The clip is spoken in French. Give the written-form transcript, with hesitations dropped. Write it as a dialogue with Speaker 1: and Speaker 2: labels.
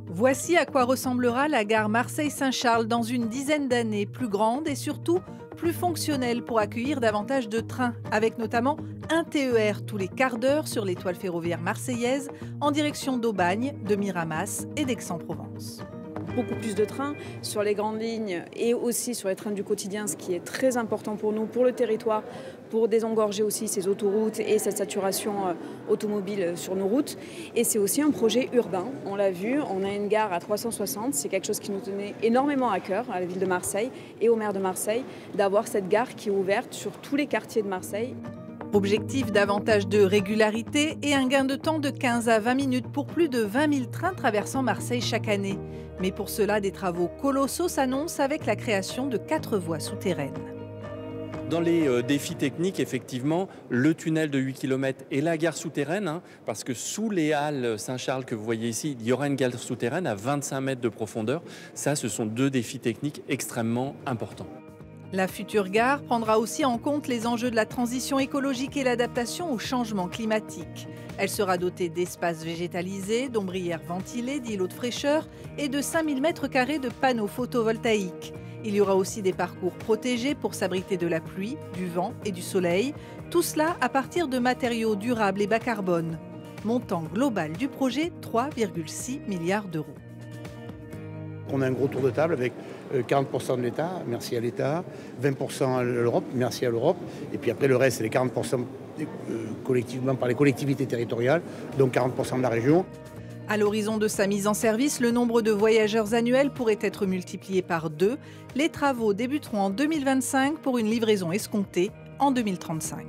Speaker 1: Voici à quoi ressemblera la gare Marseille-Saint-Charles dans une dizaine d'années, plus grande et surtout plus fonctionnelle pour accueillir davantage de trains, avec notamment un TER tous les quarts d'heure sur l'étoile ferroviaire marseillaise en direction d'Aubagne, de Miramas et d'Aix-en-Provence.
Speaker 2: Beaucoup plus de trains sur les grandes lignes et aussi sur les trains du quotidien, ce qui est très important pour nous, pour le territoire, pour désengorger aussi ces autoroutes et cette saturation automobile sur nos routes. Et c'est aussi un projet urbain, on l'a vu, on a une gare à 360, c'est quelque chose qui nous tenait énormément à cœur à la ville de Marseille et au maire de Marseille, d'avoir cette gare qui est ouverte sur tous les quartiers de Marseille.
Speaker 1: Objectif davantage de régularité et un gain de temps de 15 à 20 minutes pour plus de 20 000 trains traversant Marseille chaque année. Mais pour cela, des travaux colossaux s'annoncent avec la création de 4 voies souterraines.
Speaker 3: Dans les défis techniques, effectivement, le tunnel de 8 km et la gare souterraine, parce que sous les halles Saint-Charles que vous voyez ici, il y aura une gare souterraine à 25 mètres de profondeur. Ça, ce sont deux défis techniques extrêmement importants.
Speaker 1: La future gare prendra aussi en compte les enjeux de la transition écologique et l'adaptation au changement climatique. Elle sera dotée d'espaces végétalisés, d'ombrières ventilées, d'îlots de fraîcheur et de 5000 m² de panneaux photovoltaïques. Il y aura aussi des parcours protégés pour s'abriter de la pluie, du vent et du soleil. Tout cela à partir de matériaux durables et bas carbone. Montant global du projet, 3,6 milliards d'euros.
Speaker 4: On a un gros tour de table avec 40% de l'État, merci à l'État, 20% à l'Europe, merci à l'Europe, et puis après le reste, c'est les 40% collectivement par les collectivités territoriales, donc 40% de la région.
Speaker 1: À l'horizon de sa mise en service, le nombre de voyageurs annuels pourrait être multiplié par 2. Les travaux débuteront en 2025 pour une livraison escomptée en 2035.